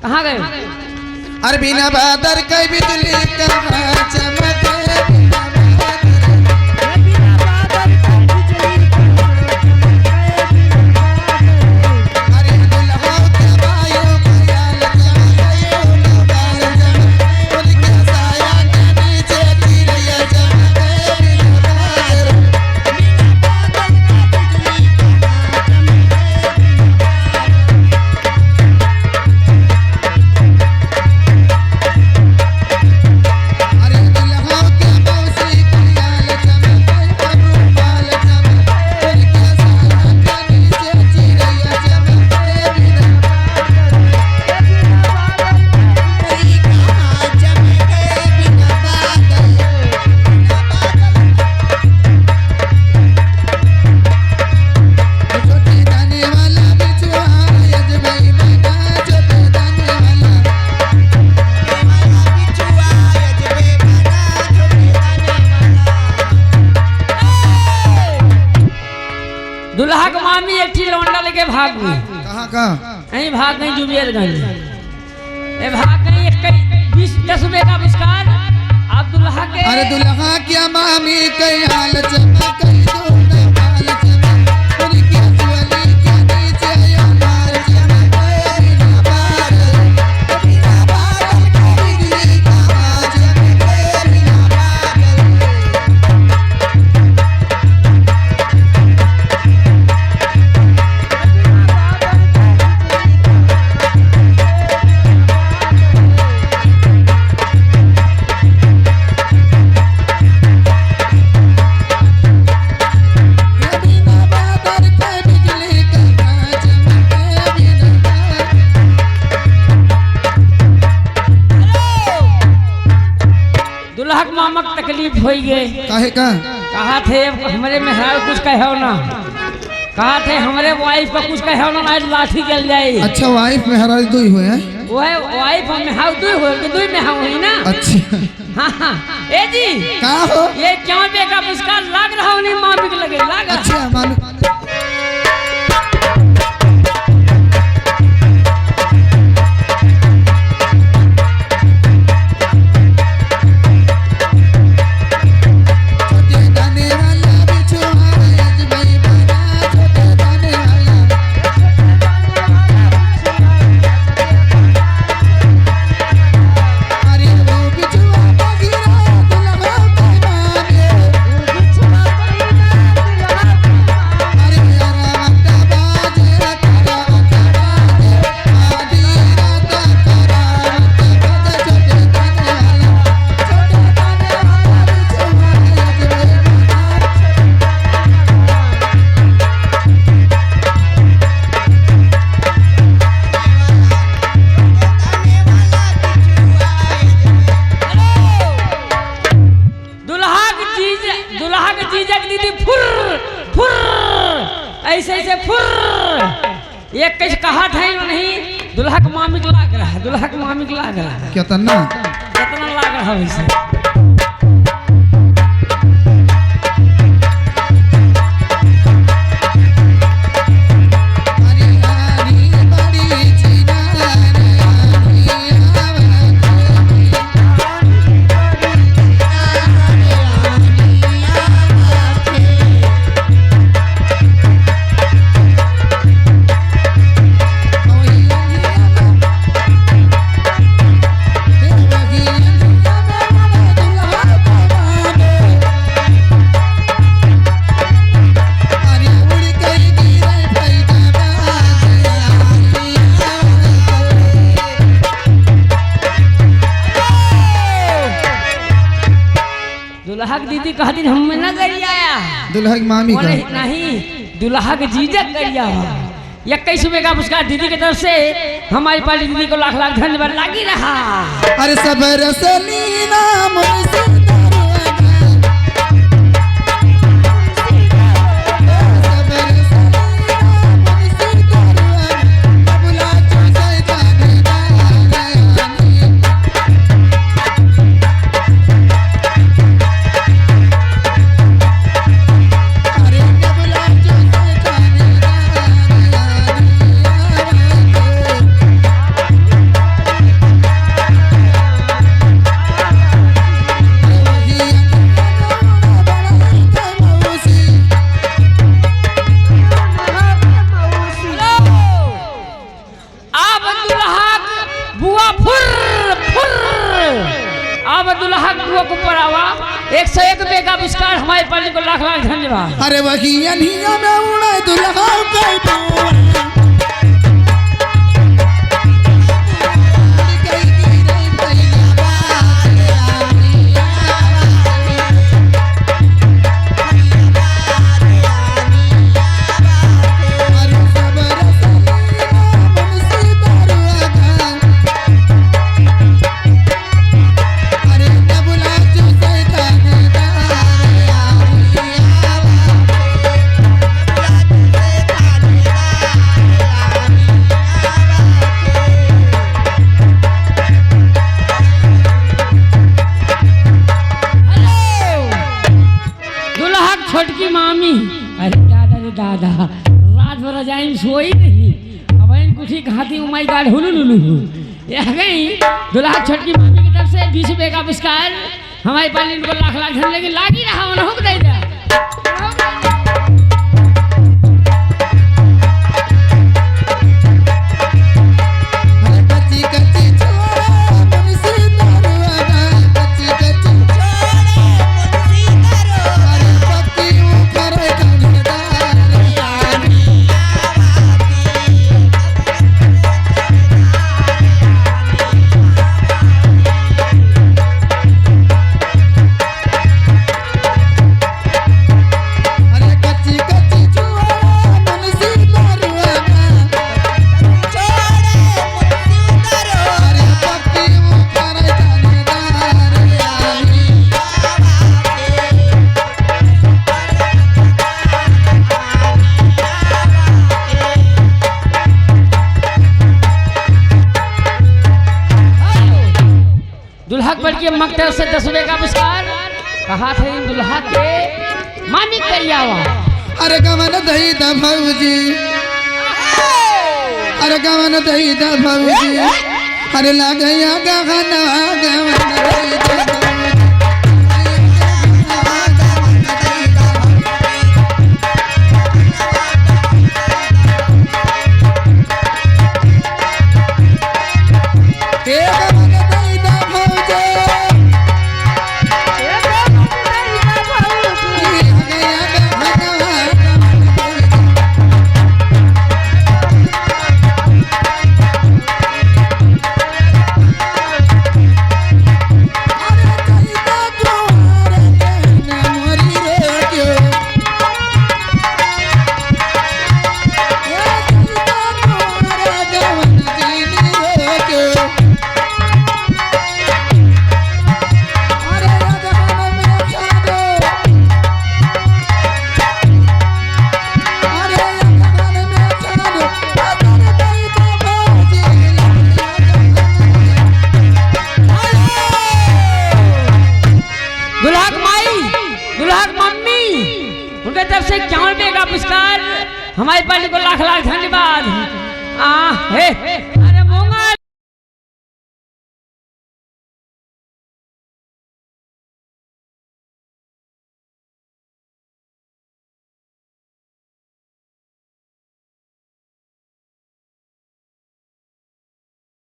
कहाँ गए? अरे बिना बादर के बिजली कहाँ चमके दुल्हा के मामी एक ठी लौंडा लेके भाग गई। कहाँ कहाँ? नहीं भाग गई जुबेरगंज। ये भाग गई 20-10 रुपए का पुरस्कार आप दुल्हा के। अरे दुल्हा क्या मामी के हाल चमके दोनों बाल चमके उनकी चोली के नीचे या मार चमके बिना बादल के बिजली कहाँ चमके बिना बादल। दुल्हा के मामा को तकलीफ हो गई। काहे का? कहा थे हमारे मेहराज कुछ कहो ना, कहा थे हमारे वाइफ पर कुछ कहो ना, आज लाठी चल जाए। अच्छा वाइफ में हराज दुई हुए हैं? वो है वाइफ और मेहाव दुई मेहाव हुई ना। अच्छा हाँ हाँ। ए जी का हो? ये क्यों बेका पुरस्कार लाग रहा नहीं मामी के लगे लाग। अच्छा मालूम। ऐसे ऐसे फुर एक कैसे कहा था नहीं। दुल्हा के मामी के लाग रहा है, दुल्हा के मामी के लाग रहा है। कितना लाग रहा है वैसे। दुल्हा की दीदी कहा दिन हम ना गरिया आया। दुल्हा की मामी का नहीं, दुल्हा के जीजा गरिया। 21 रुपए का पुरस्कार दीदी की तरफ से हमारी पार्टी दीदी को लाख लाख धन्यवाद लागी रहा। अरे सबर से नाम बुआ फुर फुर। अब दुल्हा बुआ को पड़ावा 101 रुपये का पुरस्कार हमारे पार्टी को लाख लाख धन्यवाद। अरे वही अनिया में उड़ा दुल्हा के बुआ छोटकी मामी। अरे दादा रे दादा, रात भर रजाई सोई नहीं। अब इन कुछ ही खाती हूँ माई गाड़ हुलू लुलू ये गई। दुल्हा छोटकी मामी की तरफ से 20 रुपये का पुरस्कार हमारे पाली को लाख लाख धन लेके लागी रहा हूँ हुक दे जा। दुल्हा पर के मकतर से 10 रुपये का पुरस्कार कहा थे इन दुल्हा के मामी करियावा। अरे गवन दही दा भौजी, अरे गवन दही दा भौजी, अरे लागया गहना गवन दही दा भौजी। उनके तरफ से 51 रुपये का पुरस्कार हमारी पार्टी को लाख लाख धन्यवाद। हे